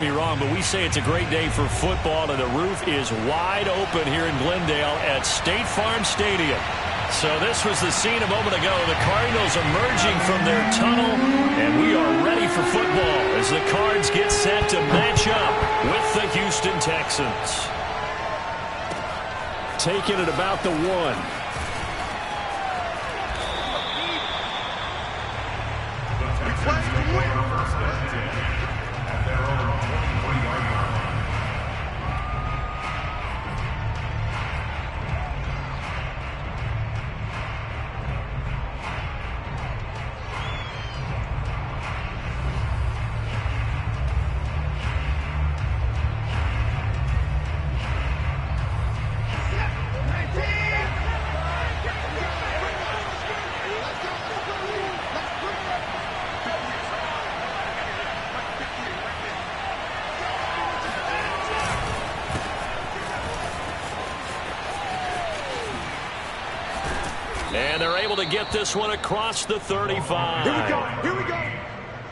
Me wrong, but we say it's a great day for football, and the roof is wide open here in Glendale at State Farm Stadium. So this was the scene a moment ago. The Cardinals emerging from their tunnel, and we are ready for football as the Cards get set to match up with the Houston Texans. Taking it about the 1. And they're able to get this one across the 35. Here we go. Here we go.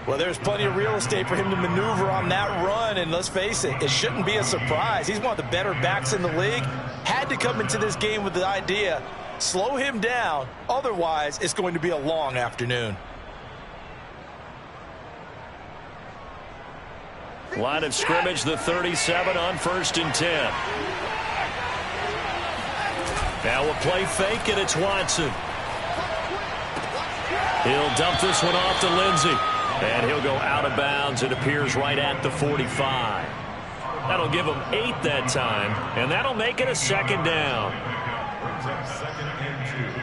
Well, there's plenty of real estate for him to maneuver on that run. And let's face it, it shouldn't be a surprise. He's one of the better backs in the league. Had to come into this game with the idea, slow him down. Otherwise, it's going to be a long afternoon. Line of scrimmage, the 37 on 1st and 10. Now a play fake, and it's Watson. He'll dump this one off to Lindsey. And he'll go out of bounds. It appears right at the 45. That'll give him 8 that time, and that'll make it a 2nd down. Second and 2.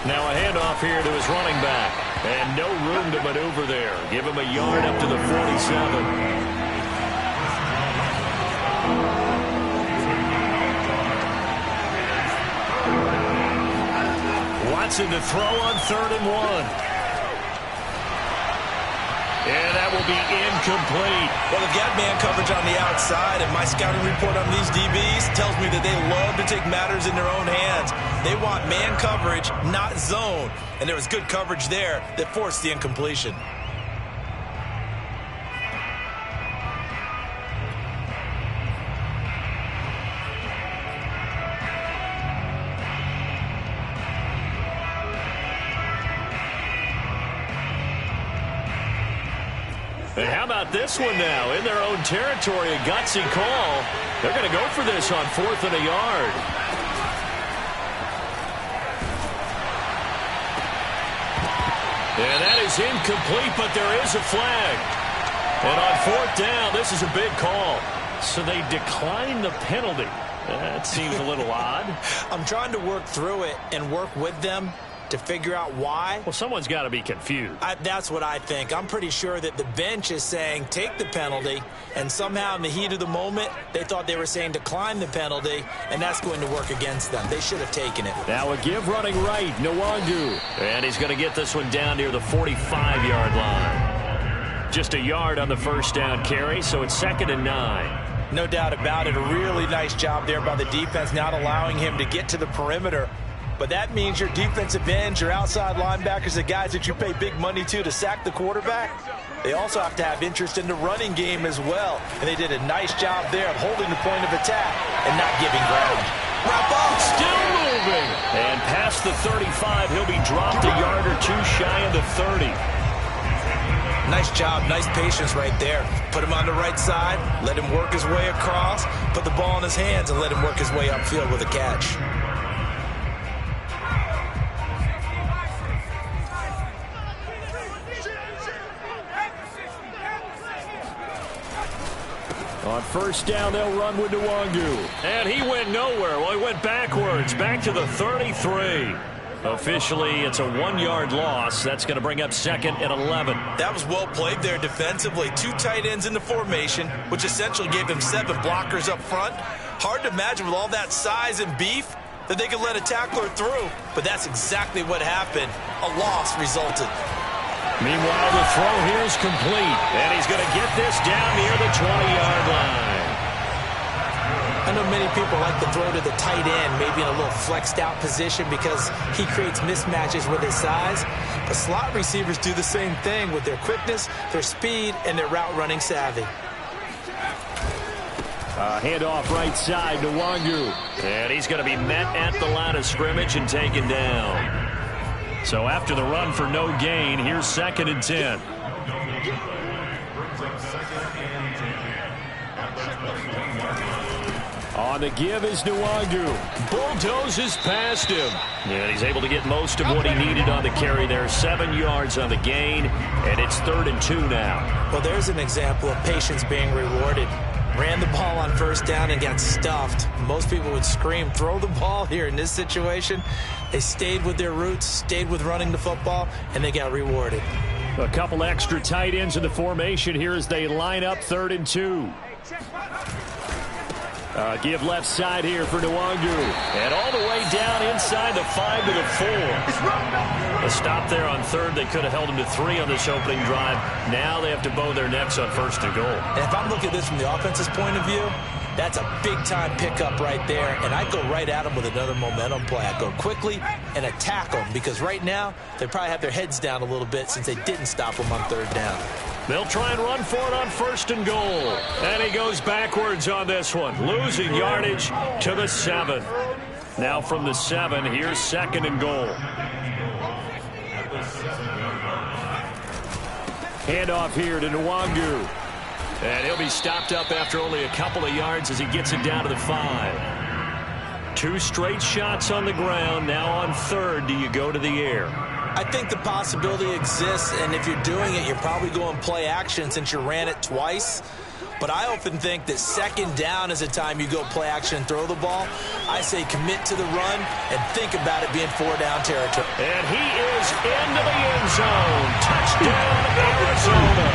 Now a handoff here to his running back. And no room to maneuver there. Give him a yard up to the 47. Watson to throw on 3rd and 1. And that will be incomplete. Well, they've got man coverage on the outside, and my scouting report on these DBs tells me that they love to take matters in their own hands. They want man coverage, not zone. And there was good coverage there that forced the incompletion. And how about this one now? In their own territory, a gutsy call. They're going to go for this on 4th and a yard. And that is incomplete, but there is a flag. And on 4th down, this is a big call. So they decline the penalty. That seems a little odd. I'm trying to work through it and work with them to figure out why. Well, someone's got to be confused. That's what I think. I'm pretty sure that the bench is saying take the penalty, and somehow in the heat of the moment, they thought they were saying decline the penalty, and that's going to work against them. They should have taken it. Now a give running right, Nwangu. And he's going to get this one down near the 45-yard line. Just a yard on the 1st down carry, so it's 2nd and 9. No doubt about it. A really nice job there by the defense, not allowing him to get to the perimeter. But that means your defensive ends, your outside linebackers, the guys that you pay big money to sack the quarterback, they also have to have interest in the running game as well. And they did a nice job there of holding the point of attack and not giving ground. Wrap up, still moving. And past the 35, he'll be dropped a yard or 2 shy of the 30. Nice job, nice patience right there. Put him on the right side, let him work his way across, put the ball in his hands, and let him work his way upfield with a catch. On 1st down, they'll run with Nwangu. And he went nowhere. Well, he went backwards, back to the 33. Officially, it's a 1-yard loss. That's going to bring up 2nd and 11. That was well played there defensively. 2 tight ends in the formation, which essentially gave them 7 blockers up front. Hard to imagine with all that size and beef that they could let a tackler through. But that's exactly what happened. A loss resulted. Meanwhile, the throw here is complete. And he's going to get this down near the 20-yard line. I know many people like to throw to the tight end, maybe in a little flexed out position because he creates mismatches with his size. But slot receivers do the same thing with their quickness, their speed, and their route running savvy. Handoff right side to Wangu. And he's going to be met at the line of scrimmage and taken down. So after the run for no gain, here's 2nd and 10. On the give is Nwangu. Bulldozes past him. And he's able to get most of what he needed on the carry there. 7 yards on the gain, and it's 3rd and 2 now. Well, there's an example of patience being rewarded. Ran the ball on 1st down and got stuffed. Most people would scream, throw the ball here. In this situation, they stayed with their roots, stayed with running the football, and they got rewarded. A couple extra tight ends in the formation here as they line up 3rd and 2. Give left side here for Nwangu. And all the way down inside the 5 to the 4. A stop there on 3rd. They could have held him to 3 on this opening drive. Now they have to bow their necks on 1st and goal. And if I'm looking at this from the offense's point of view, that's a big-time pickup right there. And I go right at them with another momentum play. I go quickly and attack them because right now they probably have their heads down a little bit since they didn't stop them on 3rd down. They'll try and run for it on 1st and goal. And he goes backwards on this one, losing yardage to the 7. Now from the 7, here's 2nd and goal. Handoff here to Nwangu. And he'll be stopped up after only a couple of yards as he gets it down to the 5. 2 straight shots on the ground. Now on 3rd, do you go to the air? I think the possibility exists, and if you're doing it, you're probably going play action since you ran it twice. But I often think that 2nd down is a time you go play action and throw the ball. I say commit to the run and think about it being 4-down territory. And he is into the end zone. Touchdown, Arizona.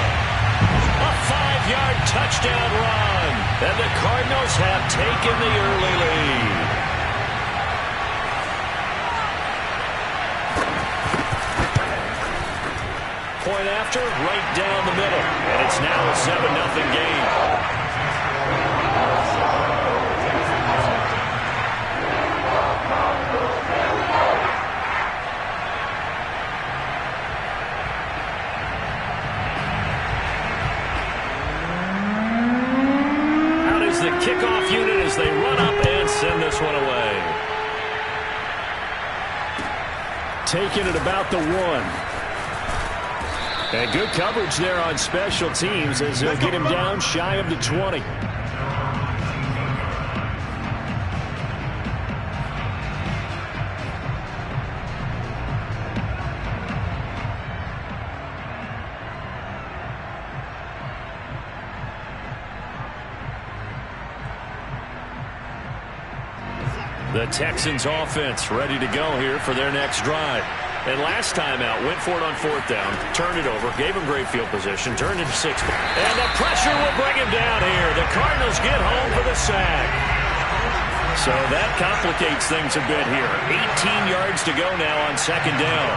A 5-yard touchdown run. And the Cardinals have taken the early lead. Point after, right down the middle. And it's now a 7-0 game. Out is the kickoff unit as they run up and send this one away. Taking it about the 1. And good coverage there on special teams as they'll get him down shy of the 20. The Texans offense ready to go here for their next drive. And last time out, went for it on 4th down, turned it over, gave him great field position, turned it to 6. And the pressure will bring him down here. The Cardinals get home for the sack. So that complicates things a bit here. 18 yards to go now on 2nd down.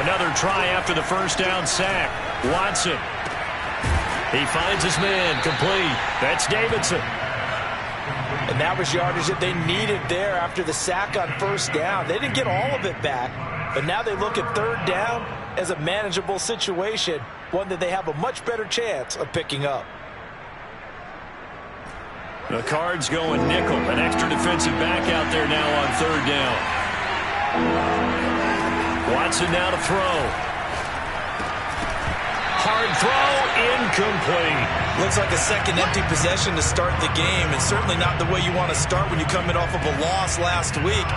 Another try after the 1st down sack. Watson. He finds his man, complete. That's Davidson. And that was yardage that they needed there after the sack on 1st down. They didn't get all of it back, but now they look at 3rd down as a manageable situation, one that they have a much better chance of picking up. The Cards going nickel, an extra defensive back out there now on 3rd down. Watson now to throw. Hard throw, incomplete. Looks like a second empty possession to start the game, and certainly not the way you want to start when you're coming off of a loss last week.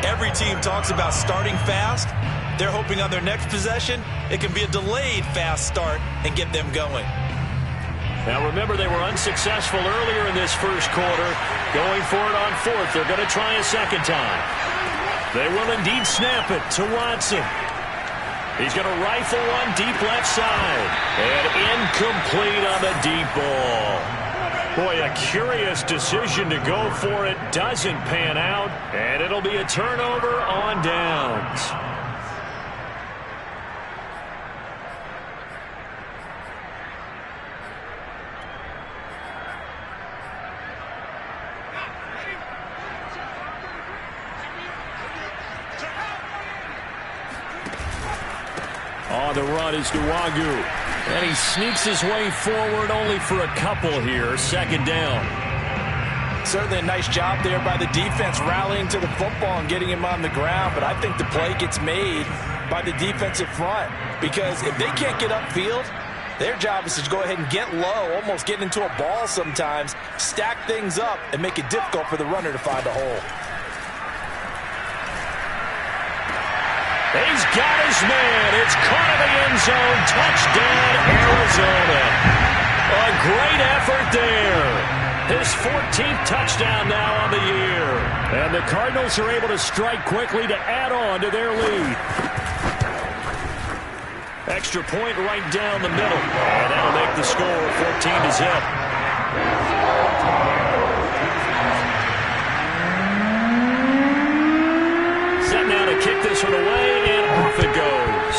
Every team talks about starting fast. They're hoping on their next possession, it can be a delayed fast start and get them going. Now remember, they were unsuccessful earlier in this 1st quarter. Going for it on 4th. They're going to try a 2nd time. They will indeed snap it to Watson. He's going to rifle one deep left side. And incomplete on the deep ball. Boy, a curious decision to go for it. Doesn't pan out, and it'll be a turnover on downs. On the run is Nwagu. And he sneaks his way forward only for a couple here. Second down. Certainly a nice job there by the defense rallying to the football and getting him on the ground. But I think the play gets made by the defensive front. Because if they can't get upfield, their job is to go ahead and get low, almost get into a ball sometimes, stack things up, and make it difficult for the runner to find a hole. He's got his man. It's caught in the end zone. Touchdown, Arizona. A great effort there. His 14th touchdown now on the year. And the Cardinals are able to strike quickly to add on to their lead. Extra point right down the middle. And that'll make the score 14-0. Set now to kick this one away, and off it goes.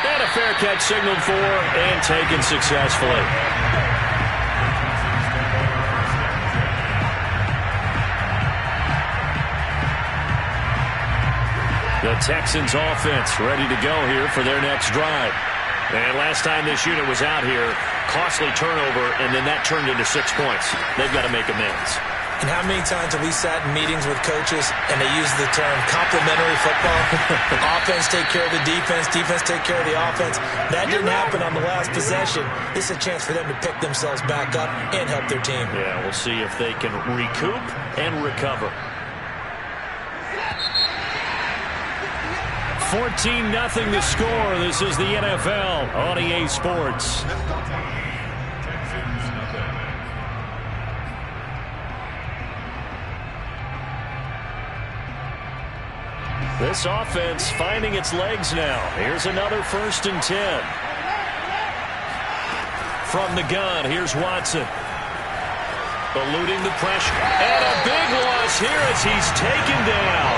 And a fair catch signaled for and taken successfully. The Texans offense ready to go here for their next drive. And last time this unit was out here, costly turnover, and then that turned into 6 points. They've got to make amends. And how many times have we sat in meetings with coaches and they use the term complementary football? Offense take care of the defense, defense take care of the offense. That didn't happen on the last possession. This is a chance for them to pick themselves back up and help their team. Yeah, we'll see if they can recoup and recover. 14-0 the score. This is the NFL on EA Sports. This offense finding its legs now. Here's another 1st and 10. From the gun, here's Watson. Eluding the pressure. And a big loss here as he's taken down.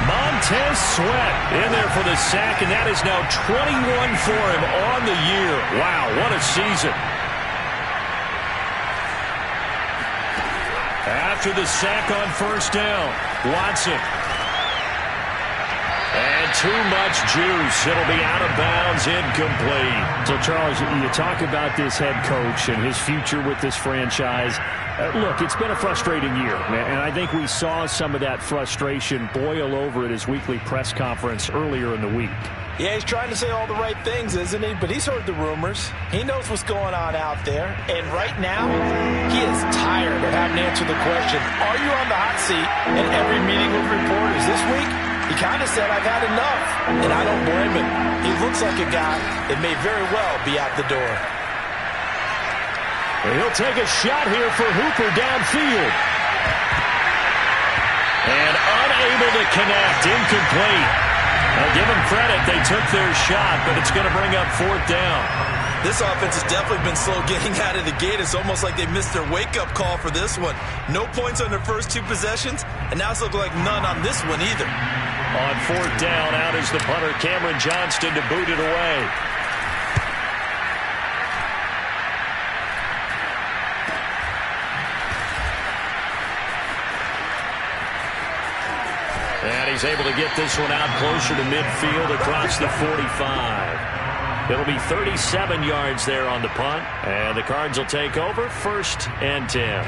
Montez Sweat in there for the sack, and that is now 21 for him on the year. Wow, what a season. After the sack on 1st down, Watson. And too much juice. It'll be out of bounds, incomplete. So, Charles, you talk about this head coach and his future with this franchise. Look, it's been a frustrating year, and I think we saw some of that frustration boil over at his weekly press conference earlier in the week. Yeah, he's trying to say all the right things, isn't he? But he's heard the rumors. He knows what's going on out there. And right now, he is tired of having to answer the question, are you on the hot seat in every meeting with reporters this week? He kind of said, I've had enough, and I don't blame him. He looks like a guy that may very well be out the door. And he'll take a shot here for Hooper downfield. And unable to connect, incomplete. Now give them credit, they took their shot, but it's going to bring up 4th down. This offense has definitely been slow getting out of the gate. It's almost like they missed their wake-up call for this one. No points on their first 2 possessions, and now it's looking like none on this one either. On 4th down, out is the punter, Cameron Johnston, to boot it away. And he's able to get this one out closer to midfield across the 45. It'll be 37 yards there on the punt, and the Cards will take over 1st and 10.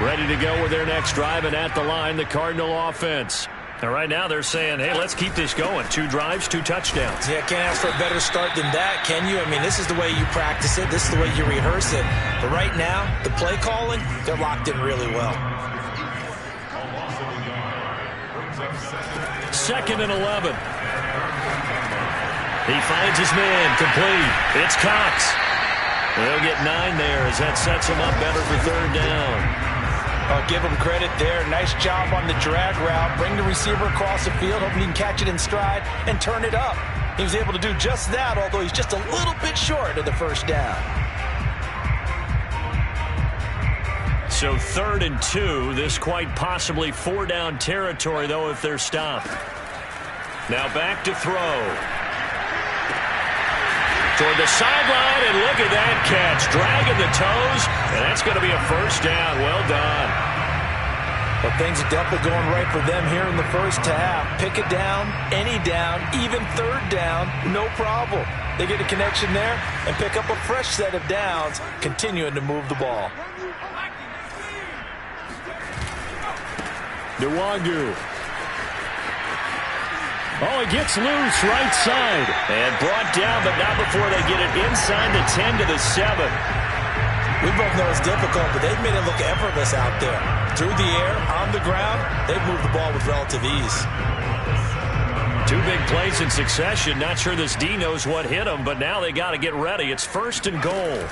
Ready to go with their next drive, and at the line, the Cardinal offense. And right now they're saying, hey, let's keep this going. 2 drives, 2 touchdowns. Yeah, can't ask for a better start than that, can you? I mean, this is the way you practice it. This is the way you rehearse it. But right now, the play calling, they're locked in really well. 2nd and 11. He finds his man, complete. It's Cox. They'll get 9 there as that sets him up better for 3rd down. I'll give him credit there. Nice job on the drag route. Bring the receiver across the field, hoping he can catch it in stride and turn it up. He was able to do just that, although he's just a little bit short of the first down. So 3rd and 2. This quite possibly 4-down territory, though, if they're stopped. Now back to throw. Toward the sideline, and look at that catch. Dragging the toes, and that's going to be a first down. Well done. Well, things are definitely going right for them here in the first half. Pick it down, any down, even 3rd down, no problem. They get a connection there and pick up a fresh set of downs, continuing to move the ball. Nwangu. Oh, it gets loose right side. And brought down, but not before they get it inside the 10 to the 7. We both know it's difficult, but they've made it look effortless out there. Through the air, on the ground, they've moved the ball with relative ease. 2 big plays in succession. Not sure this D knows what hit him, but now they got to get ready. It's 1st and goal.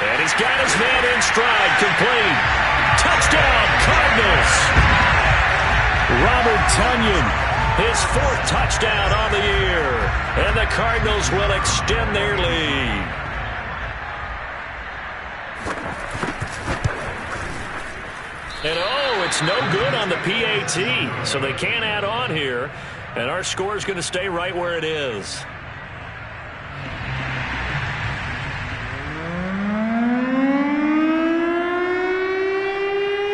And he's got his man in stride, complete. Touchdown, Cardinals! Robert Tonyan, his 4th touchdown on the year. And the Cardinals will extend their lead. And oh, it's no good on the PAT. So they can't add on here. And our score is going to stay right where it is.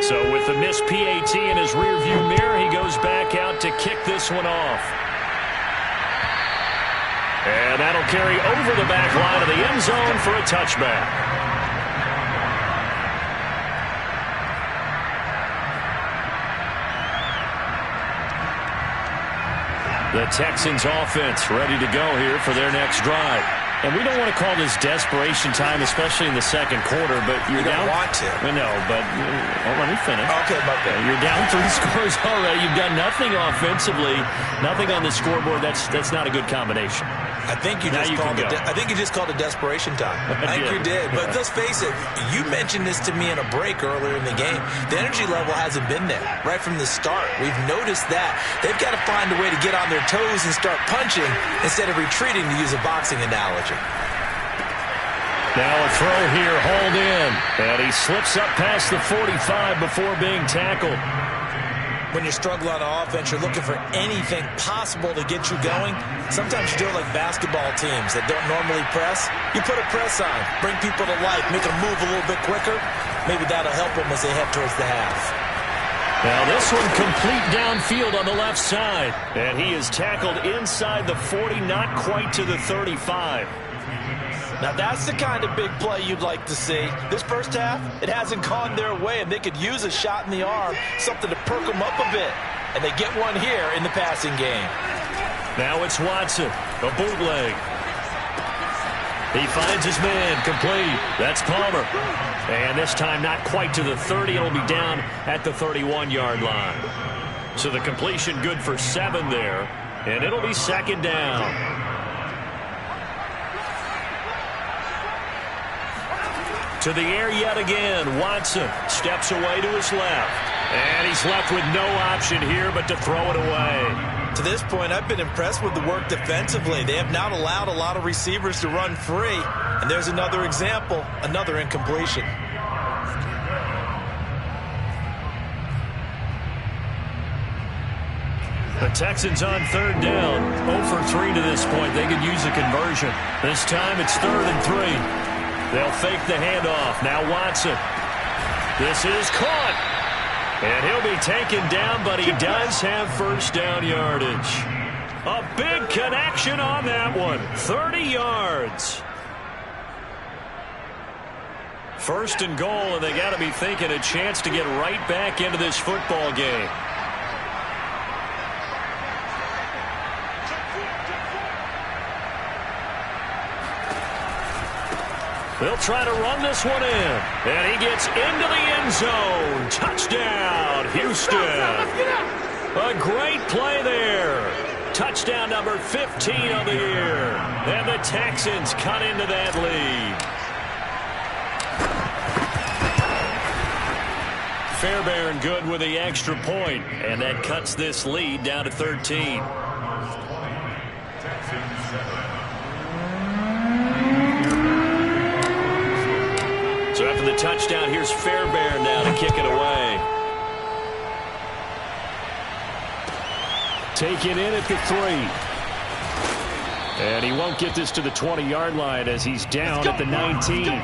So with the missed PAT in his rearview mirror, he goes back out to kick this one off. And that'll carry over the back line of the end zone for a touchback. The Texans offense ready to go here for their next drive. And we don't want to call this desperation time, especially in the 2nd quarter, but you're down. You don't want to. No, but let me finish. Okay, my bad. You're down 3 scores already. You've done nothing offensively, nothing on the scoreboard. That's not a good combination. I think you just called it desperation time. I think you did. But let's face it, you mentioned this to me in a break earlier in the game. The energy level hasn't been there right from the start. We've noticed that. They've got to find a way to get on their toes and start punching instead of retreating, to use a boxing analogy. Now a throw here, hauled in. And he slips up past the 45 before being tackled. When you're struggling on offense, you're looking for anything possible to get you going. Sometimes you do it like basketball teams that don't normally press. You put a press on, bring people to life, make them move a little bit quicker. Maybe that'll help them as they head towards the half. Now this one complete downfield on the left side. And he is tackled inside the 40, not quite to the 35. Now that's the kind of big play you'd like to see. This first half, it hasn't gone their way, and they could use a shot in the arm, something to perk them up a bit. And they get one here in the passing game. Now it's Watson, a bootleg. He finds his man, complete. That's Palmer. And this time not quite to the 30. It'll be down at the 31-yard line. So the completion good for 7 there. And it'll be 2nd down. To the air yet again. Watson steps away to his left. And he's left with no option here but to throw it away. To this point, I've been impressed with the work defensively. They have not allowed a lot of receivers to run free. And there's another example, another incompletion. The Texans on 3rd down. 0 for 3 to this point. They could use a conversion. This time it's 3rd and 3. They'll fake the handoff. Now Watson. This is caught. And he'll be taken down, but he does have first down yardage. A big connection on that one. 30 yards. 1st and goal, and they got to be thinking a chance to get right back into this football game. They'll try to run this one in. And he gets into the end zone. Touchdown, Houston. A great play there. Touchdown number 15 of the year. And the Texans cut into that lead. Fairbairn good with the extra point, and that cuts this lead down to 13. So after the touchdown, here's Fairbairn now to kick it away. Taken in at the 3. And he won't get this to the 20-yard line as he's down at the 19.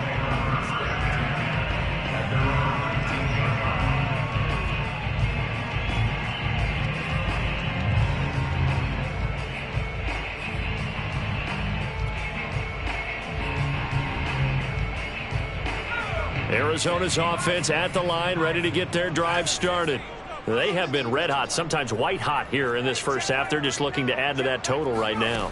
Arizona's offense at the line, ready to get their drive started. They have been red hot, sometimes white hot here in this first half. They're just looking to add to that total right now.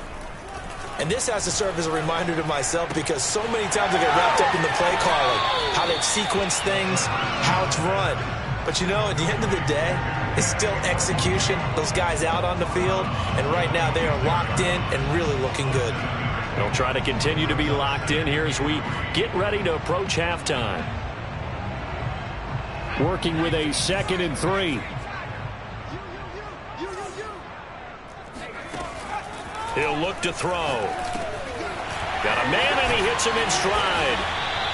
And this has to serve as a reminder to myself because so many times I get wrapped up in the play calling, how they've sequenced things, how it's run. But, you know, at the end of the day, it's still execution. Those guys out on the field, and right now they are locked in and really looking good. They'll try to continue to be locked in here as we get ready to approach halftime. Working with a 2nd and 3. He'll look to throw. Got a man, and he hits him in stride.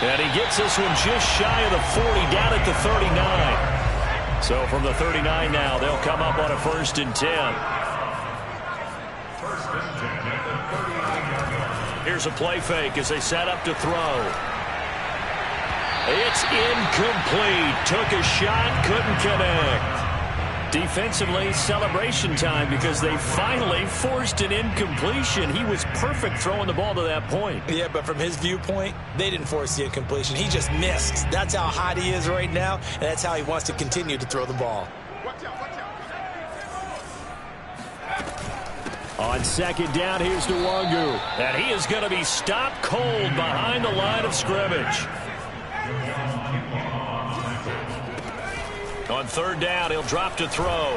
And he gets this one just shy of the 40, down at the 39. So from the 39 now, they'll come up on a 1st and 10. Here's a play fake as they set up to throw. It's incomplete. Took a shot, couldn't connect. Defensively, celebration time because they finally forced an incompletion. He was perfect throwing the ball to that point. Yeah, but from his viewpoint, they didn't force the incompletion. He just missed. That's how hot he is right now, and that's how he wants to continue to throw the ball. On 2nd down, here's Nwangu. And he is going to be stopped cold behind the line of scrimmage. On 3rd down, he'll drop to throw.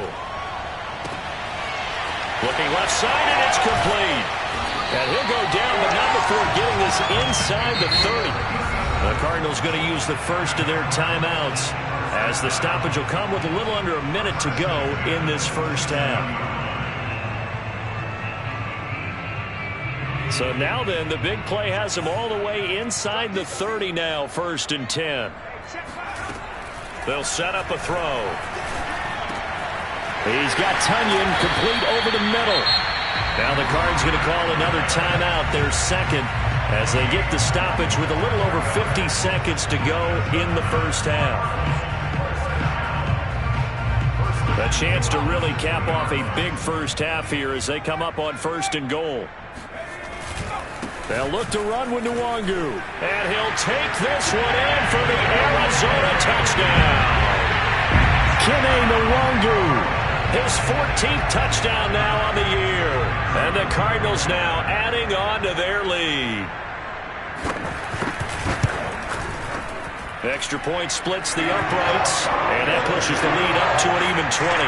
Looking left side, and it's complete. And he'll go down, but not before getting this inside the 30. The Cardinals going to use the first of their timeouts as the stoppage will come with a little under a minute to go in this first half. So now then, the big play has him all the way inside the 30 now, 1st and 10. They'll set up a throw. He's got Tunyon complete over the middle. Now the Cards going to call another timeout, their 2nd, as they get the stoppage with a little over 50 seconds to go in the first half. A chance to really cap off a big first half here as they come up on 1st and goal. They'll look to run with Nwangu. And he'll take this one in for the Arizona touchdown. Kene Nwangu. His 14th touchdown now on the year. And the Cardinals now adding on to their lead. Extra point splits the uprights. And that pushes the lead up to an even 20.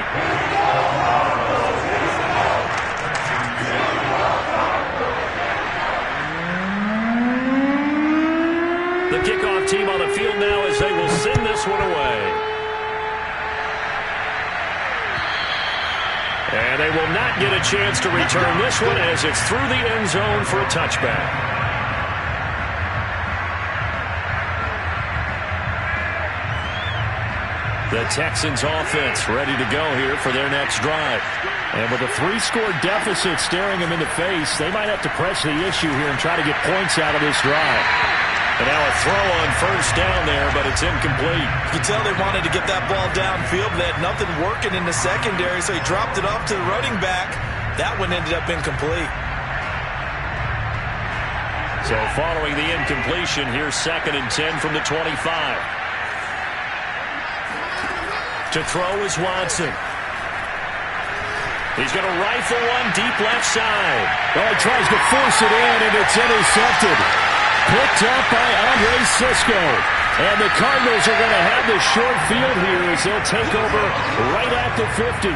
The kickoff team on the field now as they will send this one away. And they will not get a chance to return this one as it's through the end zone for a touchback. The Texans offense ready to go here for their next drive. And with a 3-score deficit staring them in the face, they might have to press the issue here and try to get points out of this drive. And now a throw on 1st down there, but it's incomplete. You can tell they wanted to get that ball downfield, but they had nothing working in the secondary, so he dropped it off to the running back. That one ended up incomplete. So following the incompletion, here's 2nd and 10 from the 25. To throw is Watson. He's going to rifle one deep left side. Well, he tries to force it in, and it's intercepted. Picked up by Andre Sisco. And the Cardinals are going to have the short field here as they'll take over right at the 50.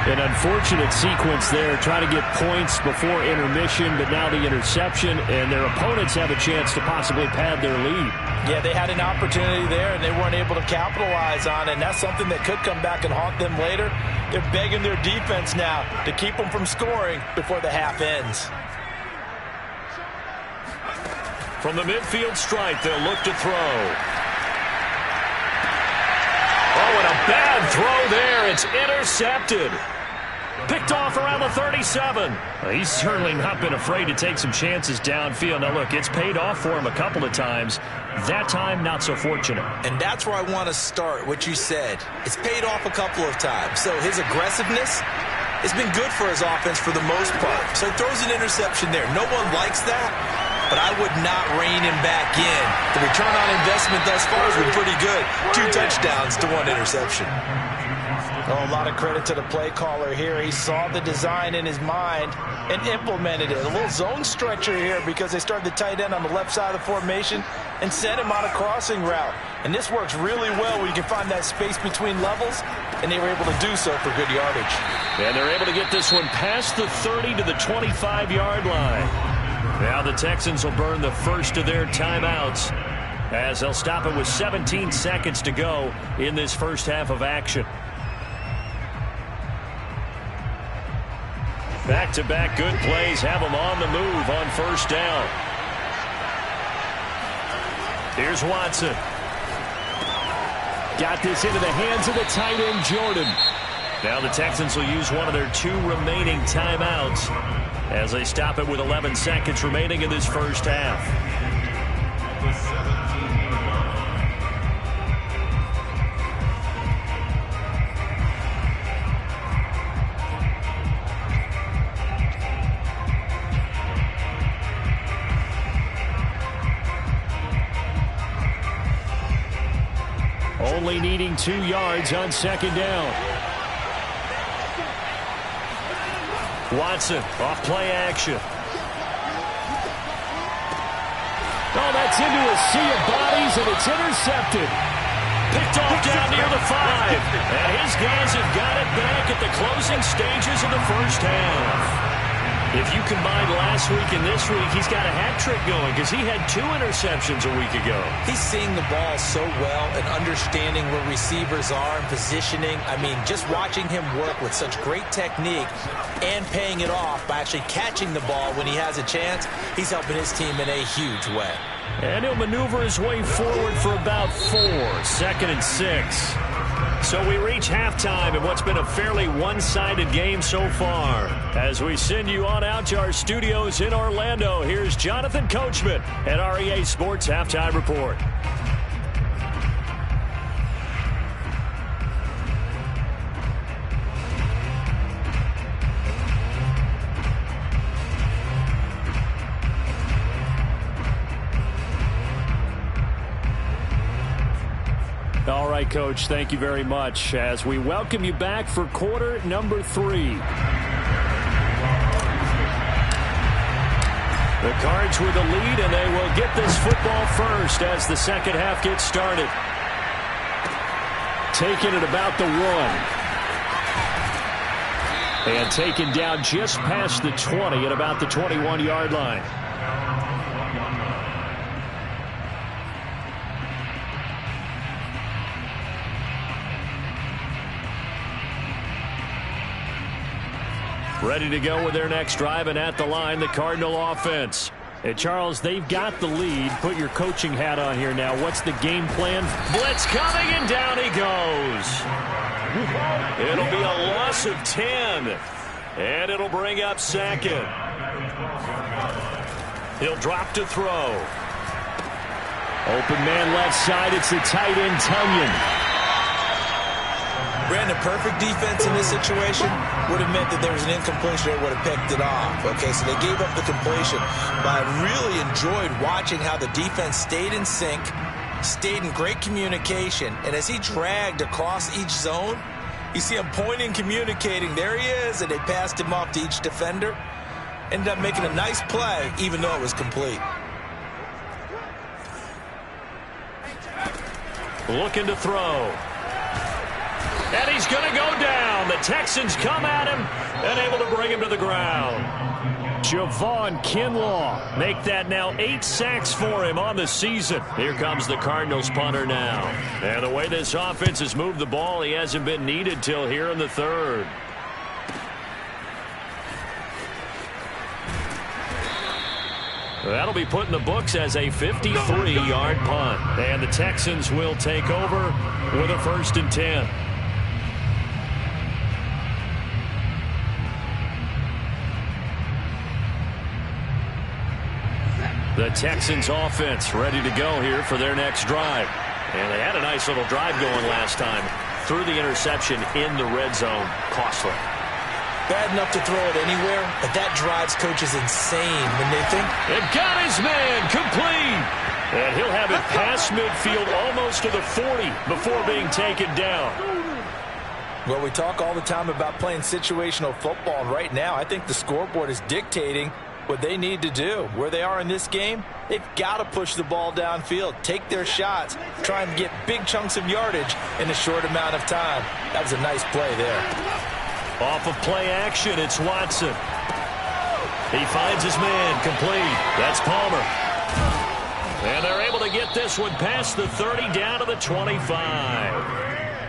An unfortunate sequence there, trying to get points before intermission, but now the interception, and their opponents have a chance to possibly pad their lead. Yeah, they had an opportunity there, and they weren't able to capitalize on it, and that's something that could come back and haunt them later. They're begging their defense now to keep them from scoring before the half ends. From the midfield stripe, they'll look to throw. Oh, and a bad throw there. It's intercepted. Picked off around the 37. He's certainly not been afraid to take some chances downfield. Now, look, it's paid off for him a couple of times. That time, not so fortunate. And that's where I want to start, what you said. It's paid off a couple of times. So his aggressiveness has been good for his offense for the most part. So he throws an interception there. No one likes that, but I would not rein him back in. The return on investment thus far has been pretty good. 2 touchdowns to 1 interception. Oh, a lot of credit to the play caller here. He saw the design in his mind and implemented it. A little zone stretcher here because they started the tight end on the left side of the formation and sent him on a crossing route. And this works really well where you can find that space between levels, and they were able to do so for good yardage. And they're able to get this one past the 30 to the 25-yard line. Now the Texans will burn the first of their timeouts as they'll stop it with 17 seconds to go in this first half of action. Back-to-back good plays have them on the move on first down. Here's Watson. Got this into the hands of the tight end, Jordan. Now the Texans will use one of their 2 remaining timeouts as they stop it with 11 seconds remaining in this first half. Only needing 2 yards on second down. Watson off play action. Oh, that's into a sea of bodies, and it's intercepted. Picked off down near the 5. And his guys have got it back at the closing stages of the first half. If you combine last week and this week, he's got a hat trick going because he had 2 interceptions a week ago. He's seeing the ball so well and understanding where receivers are and positioning. I mean, just watching him work with such great technique and paying it off by actually catching the ball when he has a chance, he's helping his team in a huge way. And he'll maneuver his way forward for about 4. 2nd and 6. So we reach halftime in what's been a fairly one-sided game so far. As we send you on out to our studios in Orlando, here's Jonathan Coachman at REA Sports Halftime Report. All right, Coach, thank you very much as we welcome you back for quarter number 3. The Cards with the lead, and they will get this football first as the second half gets started. Taken at about the 1. And taken down just past the 20 at about the 21-yard line. Ready to go with their next drive, and at the line, the Cardinal offense. Hey, Charles, they've got the lead. Put your coaching hat on here now. What's the game plan? Blitz coming, and down he goes. It'll be a loss of 10, and it'll bring up 2nd. He'll drop to throw. Open man left side. It's the tight end, Tunyon. Brandon, perfect defense in this situation would have meant that there was an incompletion that would have picked it off. Okay, so they gave up the completion. But I really enjoyed watching how the defense stayed in sync, stayed in great communication, and as he dragged across each zone, you see him pointing, communicating. There he is, and they passed him off to each defender. Ended up making a nice play, even though it was complete. Looking to throw. And he's going to go down. The Texans come at him and able to bring him to the ground. Javon Kinlaw make that now 8 sacks for him on the season. Here comes the Cardinals punter now. And the way this offense has moved the ball, he hasn't been needed till here in the third. That'll be put in the books as a 53-yard punt. And the Texans will take over with a 1st and 10. The Texans offense ready to go here for their next drive. And they had a nice little drive going last time. Threw the interception in the red zone. Costly. Bad enough to throw it anywhere, but that drives coaches insane when they think. It got his man complete. And he'll have it past midfield almost to the 40 before being taken down. Well, we talk all the time about playing situational football, and right now I think the scoreboard is dictating what they need to do. Where they are in this game, they've got to push the ball downfield, take their shots, try and get big chunks of yardage in a short amount of time. That was a nice play there. Off of play action, it's Watson. He finds his man complete. That's Palmer. And they're able to get this one past the 30 down to the 25.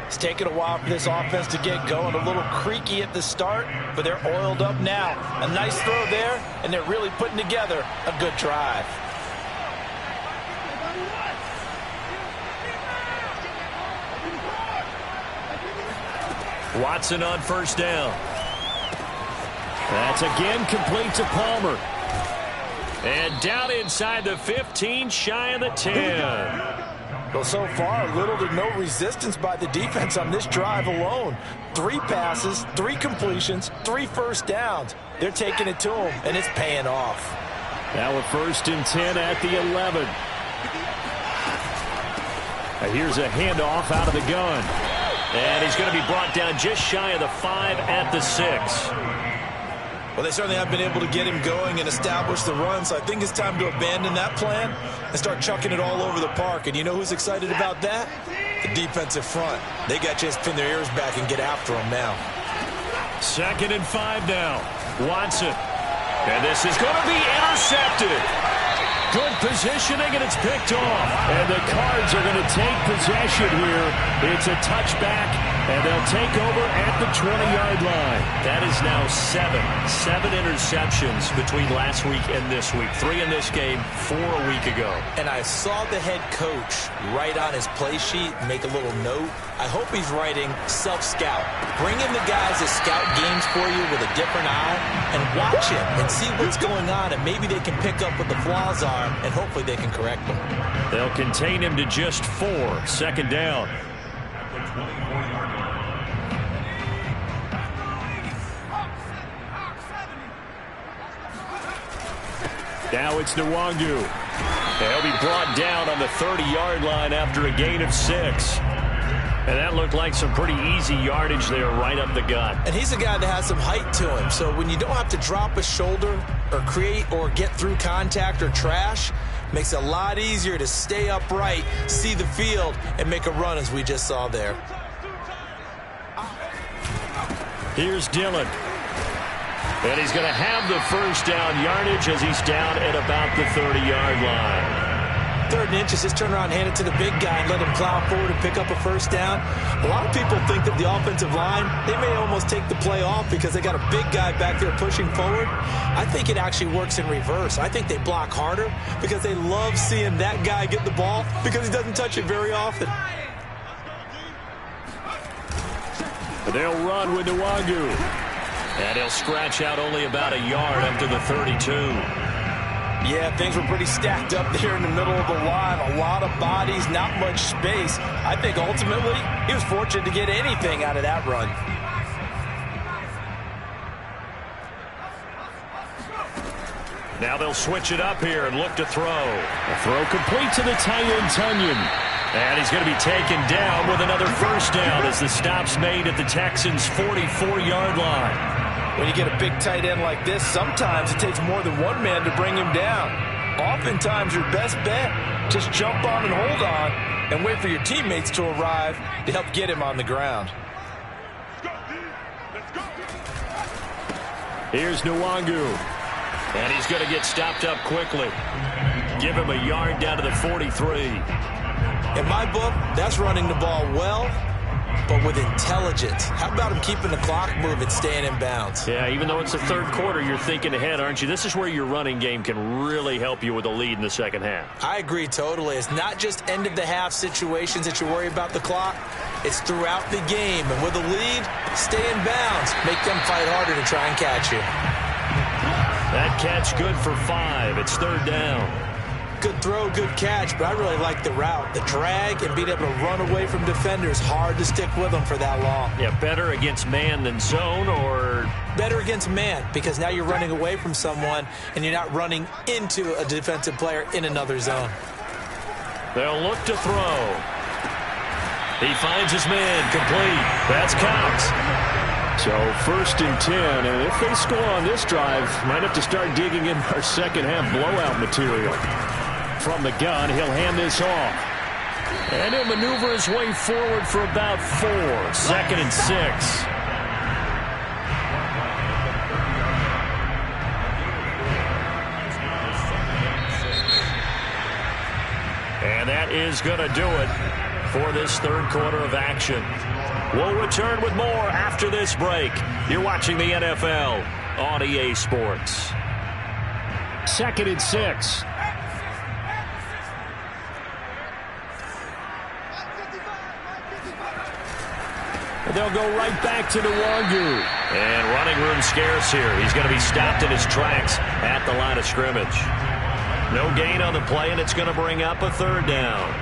It's taken a while for this offense to get going. A little creaky at the start, but they're oiled up now. A nice throw there, and they're really putting together a good drive. Watson on 1st down. That's again complete to Palmer. And down inside the 15, shy of the 10. Well, so far, little to no resistance by the defense on this drive alone. 3 passes, 3 completions, 3 first downs. They're taking it to them, and it's paying off. Now a 1st and 10 at the 11. Now here's a handoff out of the gun. And he's going to be brought down just shy of the 5 at the 6. Well, they certainly have been able to get him going and establish the run, so I think it's time to abandon that plan and start chucking it all over the park. And you know who's excited about that? The defensive front. They got just pin their ears back and get after him now. 2nd and 5 now. Watson. And this is going to be intercepted. Good positioning, and it's picked off. And the Cards are going to take possession here. It's a touchback, and they'll take over at the 20-yard line. That is now 7 interceptions between last week and this week. 3 in this game, 4 a week ago. And I saw the head coach write on his play sheet, make a little note. I hope he's writing self-scout. Bring in the guys that scout games for you with a different eye and watch him and see what's going on, and maybe they can pick up what the flaws are, and hopefully they can correct them. They'll contain him to just 4. 2nd down. Now it's Nwangu. He'll be brought down on the 30-yard line after a gain of 6. And that looked like some pretty easy yardage there right up the gut. And he's a guy that has some height to him. So when you don't have to drop a shoulder or create or get through contact or trash, makes it a lot easier to stay upright, see the field, and make a run as we just saw there. Here's Dillon. And he's going to have the 1st down yardage as he's down at about the 30-yard line. 3rd and inches, just turn around, hand it to the big guy, and let him plow forward and pick up a 1st down. A lot of people think that the offensive line, they may almost take the play off because they got a big guy back there pushing forward. I think it actually works in reverse. I think they block harder because they love seeing that guy get the ball because he doesn't touch it very often. They'll run with Nwangu. And he'll scratch out only about a yard up to the 32. Yeah, things were pretty stacked up there in the middle of the line. A lot of bodies, not much space. I think ultimately he was fortunate to get anything out of that run. Now they'll switch it up here and look to throw. A throw complete to the tight end, Tunyon. And he's going to be taken down with another 1st down as the stop's made at the Texans' 44-yard line. When you get a big tight end like this, sometimes it takes more than one man to bring him down. Oftentimes, your best bet, just jump on and hold on and wait for your teammates to arrive to help get him on the ground. Here's Nwangu. And he's going to get stopped up quickly. Give him a yard down to the 43. In my book, that's running the ball well, but with intelligence. How about him keeping the clock moving, staying in bounds? Yeah, even though it's the third quarter, you're thinking ahead, aren't you? This is where your running game can really help you with a lead in the second half. I agree totally. It's not just end-of-the-half situations that you worry about the clock. It's throughout the game. And with a lead, stay in bounds. Make them fight harder to try and catch you. That catch good for 5. It's third down. Good throw, good catch, but I really like the route. The drag and being able to run away from defenders, hard to stick with them for that long. Yeah, better against man than zone, or? Better against man, because now you're running away from someone and you're not running into a defensive player in another zone. They'll look to throw. He finds his man, complete. That's Cox. So 1st and 10, and if they score on this drive, might have to start digging in our second half blowout material. From the gun, he'll hand this off. And he'll maneuver his way forward for about 4. 2nd and 6. And that is going to do it for this third quarter of action. We'll return with more after this break. You're watching the NFL on EA Sports. 2nd and 6. They'll go right back to Nwangu. And running room scarce here. He's going to be stopped in his tracks at the line of scrimmage. No gain on the play, and it's going to bring up a third down.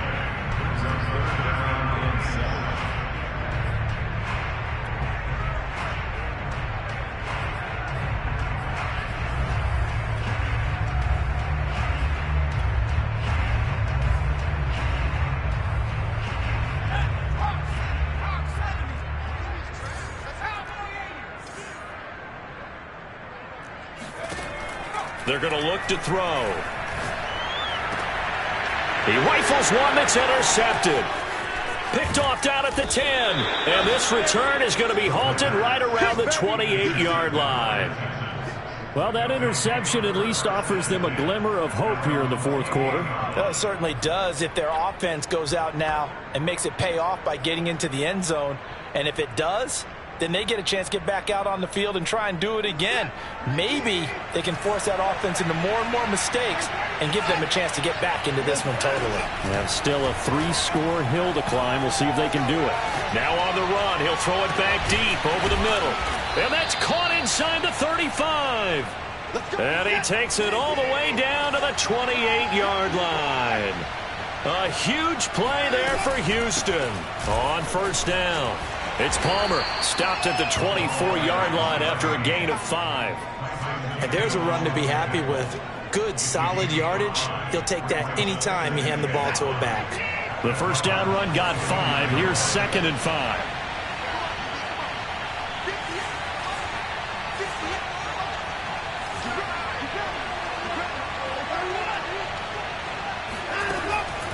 They're going to look to throw. He rifles one that's intercepted. Picked off down at the 10. And this return is going to be halted right around the 28-yard line. Well, that interception at least offers them a glimmer of hope here in the fourth quarter. Well, it certainly does if their offense goes out now and makes it pay off by getting into the end zone. And if it does, then they get a chance to get back out on the field and try and do it again. Maybe they can force that offense into more and more mistakes and give them a chance to get back into this one totally. Yeah, still a 3-score hill to climb. We'll see if they can do it. Now on the run, he'll throw it back deep over the middle. And that's caught inside the 35. And he takes it all the way down to the 28-yard line. A huge play there for Houston on first down. It's Palmer, stopped at the 24-yard line after a gain of 5. And there's a run to be happy with. Good, solid yardage. He'll take that anytime you hand the ball to a back. The first down run got 5. Here's 2nd and 5.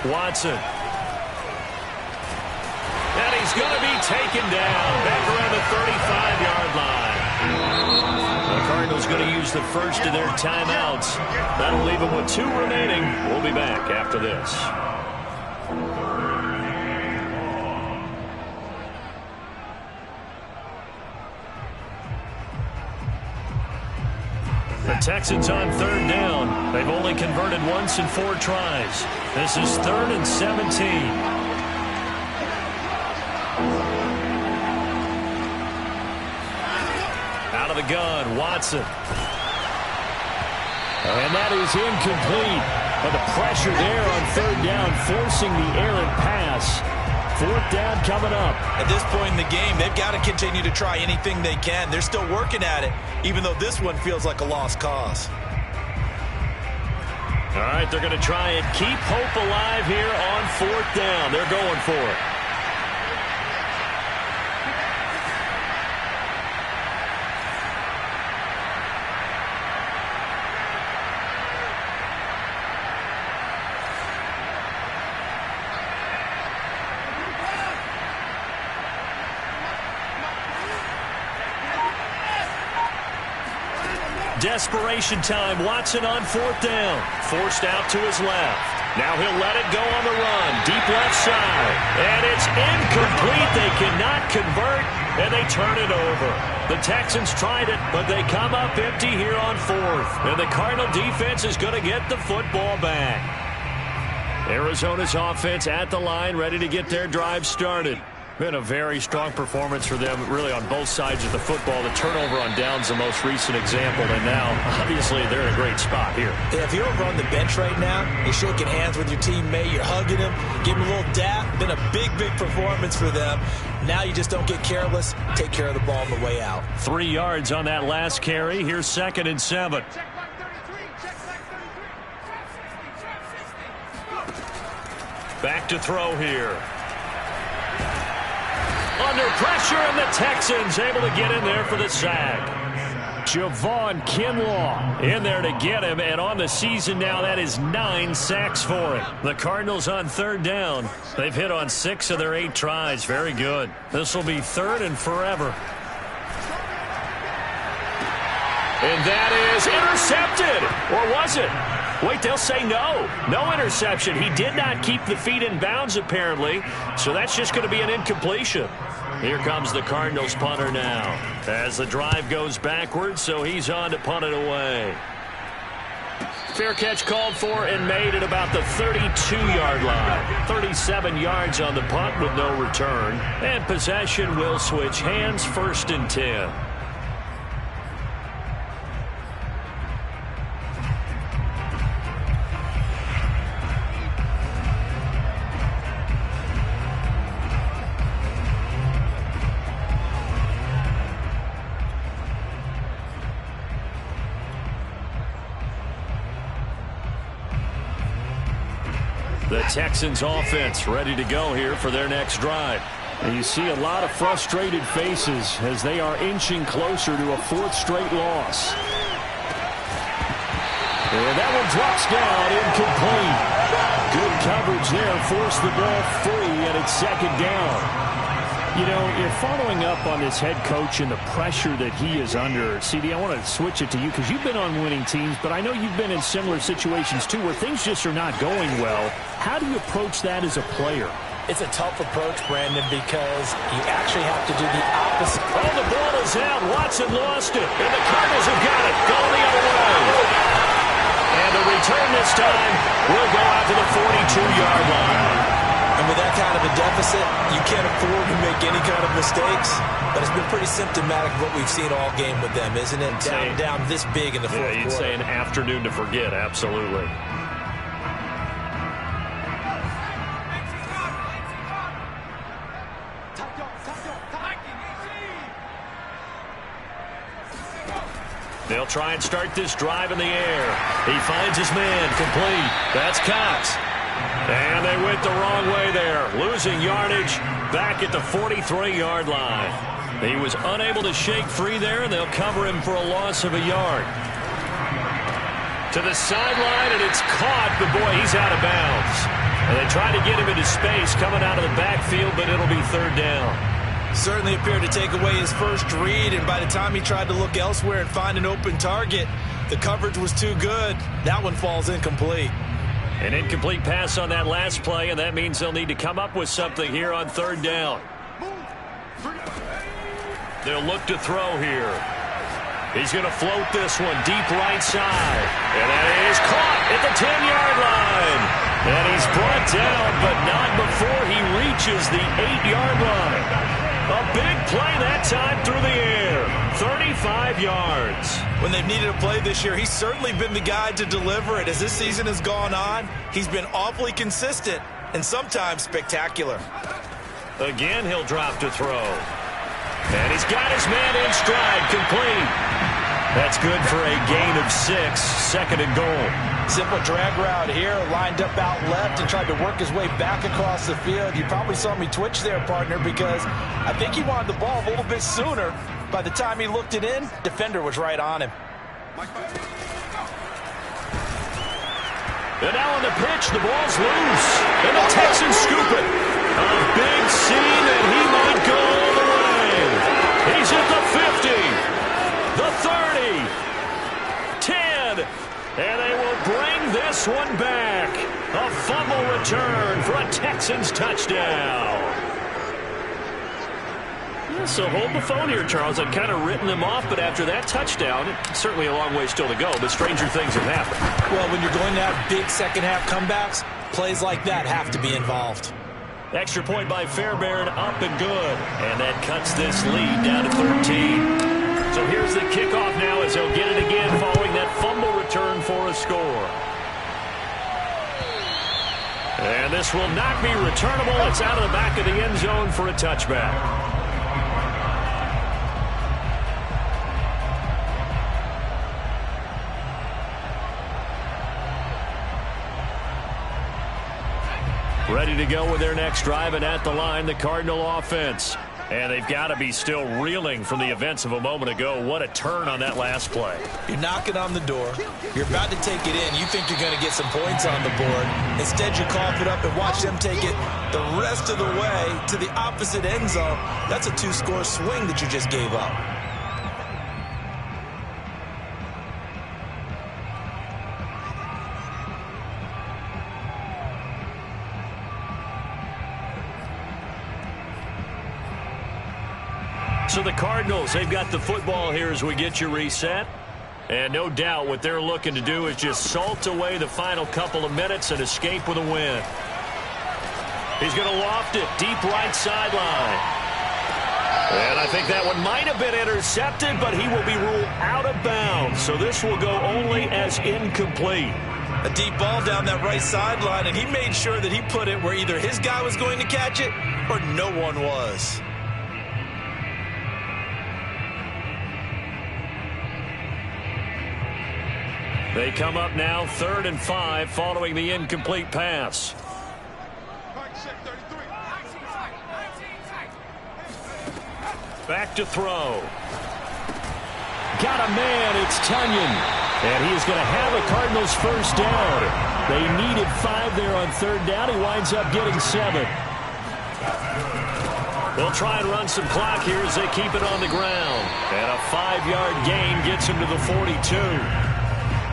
Watson. And he's going to be taken down back around the 35-yard line. The Cardinals going to use the first of their timeouts. That'll leave them with 2 remaining. We'll be back after this. The Texans on third down. They've only converted once in 4 tries. This is 3rd and 17. Out of the gun, Watson. And that is incomplete. But the pressure there on third down, forcing the errant pass. 4th down coming up. At this point in the game, they've got to continue to try anything they can. They're still working at it, even though this one feels like a lost cause. All right, they're going to try and keep hope alive here on 4th down. They're going for it. desperation time. Watson on 4th down. Forced out to his left. Now he'll let it go on the run. Deep left side. And it's incomplete. They cannot convert, and they turn it over. The Texans tried it, but they come up empty here on 4th. And the Cardinal defense is going to get the football back. Arizona's offense at the line, ready to get their drive started. Been a very strong performance for them, really, on both sides of the football. The turnover on downs, the most recent example, and now, obviously, they're in a great spot here. Yeah, if you're over on the bench right now, you're shaking hands with your teammate, you're hugging him, give him a little dap. Been a big, big performance for them. Now you just don't get careless. Take care of the ball on the way out. 3 yards on that last carry. Here's 2nd and 7. Back to throw here. Under pressure, and the Texans able to get in there for the sack. Javon Kinlaw in there to get him, and on the season now, that is 9 sacks for him. The Cardinals on 3rd down. They've hit on 6 of their 8 tries. Very good. This will be 3rd and forever. And that is intercepted. Or was it? Wait, they'll say no. No interception. He did not keep the feet in bounds, apparently. So that's just going to be an incompletion. Here comes the Cardinals punter now. As the drive goes backwards, so he's on to punt it away. Fair catch called for and made at about the 32-yard line. 37 yards on the punt with no return. And possession will switch hands, 1st and 10. The Texans offense ready to go here for their next drive. And you see a lot of frustrated faces as they are inching closer to a 4th straight loss. And that one drops down, incomplete. Good coverage there, forced the ball free, and it's 2nd down. You know, you're following up on this head coach and the pressure that he is under. CD, I want to switch it to you because you've been on winning teams, but I know you've been in similar situations too where things just are not going well. How do you approach that as a player? It's a tough approach, Brandon, because you actually have to do the opposite. Oh, the ball is out. Watson lost it, and the Cardinals have got it. Going the other way. And the return this time will go out to the 42-yard line. And with that kind of a deficit, you can't afford to make any kind of mistakes. But it's been pretty symptomatic of what we've seen all game with them, isn't it? Down this big in the 4th quarter. You'd say an afternoon to forget, absolutely. They'll try and start this drive in the air. He finds his man, complete. That's Cox. And they went the wrong way there. Losing yardage back at the 43-yard line. He was unable to shake free there, and they'll cover him for a loss of a yard. To the sideline, and it's caught, but boy, he's out of bounds. And they try to get him into space coming out of the backfield, but it'll be 3rd down. Certainly appeared to take away his first read, and by the time he tried to look elsewhere and find an open target, the coverage was too good. That one falls incomplete. An incomplete pass on that last play, and that means they'll need to come up with something here on 3rd down. They'll look to throw here. He's going to float this one deep right side. And that is caught at the 10-yard line. And he's brought down, but not before he reaches the 8-yard line. A big play that time through the air. 35 yards. When they've needed a play this year, he's certainly been the guy to deliver it. As this season has gone on, he's been awfully consistent and sometimes spectacular. Again, he'll drop to throw. And he's got his man in stride, complete. That's good for a gain of 6, 2nd and goal. Simple drag route here, lined up out left and tried to work his way back across the field. You probably saw me twitch there, partner, because I think he wanted the ball a little bit sooner. By the time he looked it in, defender was right on him. And now on the pitch, the ball's loose. And the Texans scoop it. A big scene, and he might go all the way. He's at the 50, the 30, And they will bring this one back. A fumble return for a Texans touchdown. Yeah, so hold the phone here, Charles. I've kind of written them off, but after that touchdown, it's certainly a long way still to go, but stranger things have happened. Well, when you're going to have big second-half comebacks, plays like that have to be involved. Extra point by Fairbairn, up and good. And that cuts this lead down to 13. So here's the kickoff now as he'll get it again following that fumble return for a score. And this will not be returnable. It's out of the back of the end zone for a touchback. Ready to go with their next drive, and at the line, the Cardinal offense. And they've got to be still reeling from the events of a moment ago. What a turn on that last play. You're knocking on the door. You're about to take it in. You think you're going to get some points on the board. Instead, you cough it up and watch them take it the rest of the way to the opposite end zone. That's a two-score swing that you just gave up. So the Cardinals, they've got the football here as we get you reset. And no doubt what they're looking to do is just salt away the final couple of minutes and escape with a win. He's going to loft it deep right sideline. And I think that one might have been intercepted, but he will be ruled out of bounds. So this will go only as incomplete. A deep ball down that right sideline, and he made sure that he put it where either his guy was going to catch it or no one was. They come up now 3rd and 5 following the incomplete pass. Back to throw. Got a man, it's Tunyon. And he is going to have a Cardinals first down. They needed 5 there on 3rd down. He winds up getting 7. They'll try and run some clock here as they keep it on the ground. And a 5-yard gain gets him to the 42.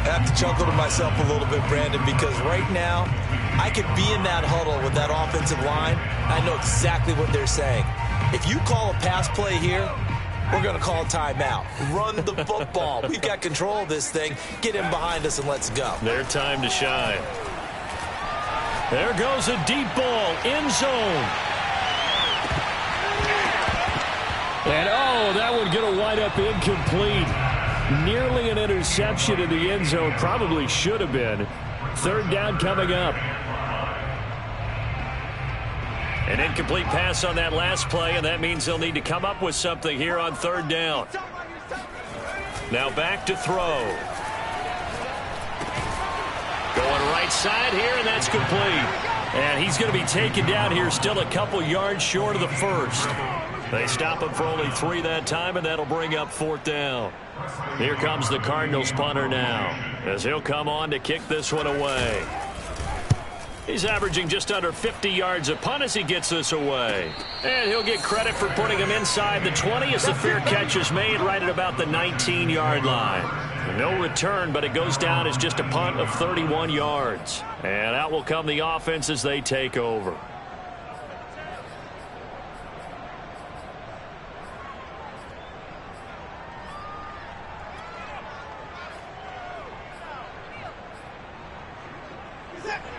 I have to chuckle to myself a little bit, Brandon, because right now I could be in that huddle with that offensive line. I know exactly what they're saying. If you call a pass play here, we're going to call timeout. Run the football. We've got control of this thing. Get in behind us and let's go. Their time to shine. There goes a deep ball, end zone. And oh, that one going to wind up incomplete. Nearly an interception in the end zone. Probably should have been. 3rd down coming up. An incomplete pass on that last play, and that means they'll need to come up with something here on 3rd down. Now back to throw. Going right side here, and that's complete. And he's going to be taken down here still a couple yards short of the first. They stop him for only 3 that time, and that'll bring up 4th down. Here comes the Cardinals punter now, as he'll come on to kick this one away. He's averaging just under 50 yards a punt as he gets this away. And he'll get credit for putting him inside the 20 as the fair catch is made right at about the 19-yard line. No return, but it goes down as just a punt of 31 yards. And out will come the offense as they take over.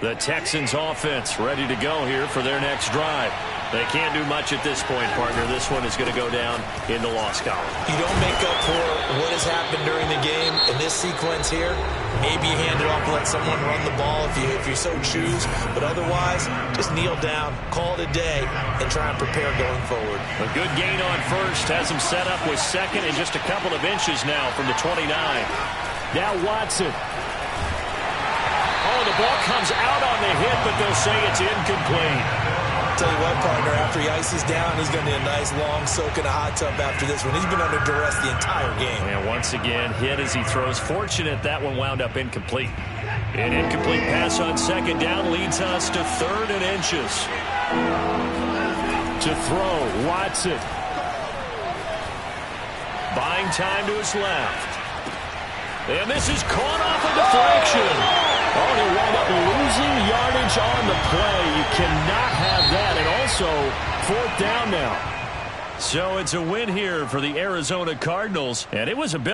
The Texans offense ready to go here for their next drive. They can't do much at this point, partner. This one is going to go down in the loss column. You don't make up for what has happened during the game in this sequence here. Maybe you hand it off and let someone run the ball if you so choose. But otherwise, just kneel down, call it a day, and try and prepare going forward. A good gain on first has him set up with 2nd and just a couple of inches now from the 29. Now Watson. Oh, the ball comes out on the hit, but they'll say it's incomplete. Tell you what, partner, after he ices down, he's going to need a nice long soak in a hot tub after this one. He's been under duress the entire game. And once again, hit as he throws. Fortunate that one wound up incomplete. An incomplete pass on 2nd down leads us to 3rd and inches. To throw, Watson. Buying time to his left. And this is caught off a deflection. Oh, they wind up losing yardage on the play. You cannot have that. And also, 4th down now. So it's a win here for the Arizona Cardinals. And it was a bit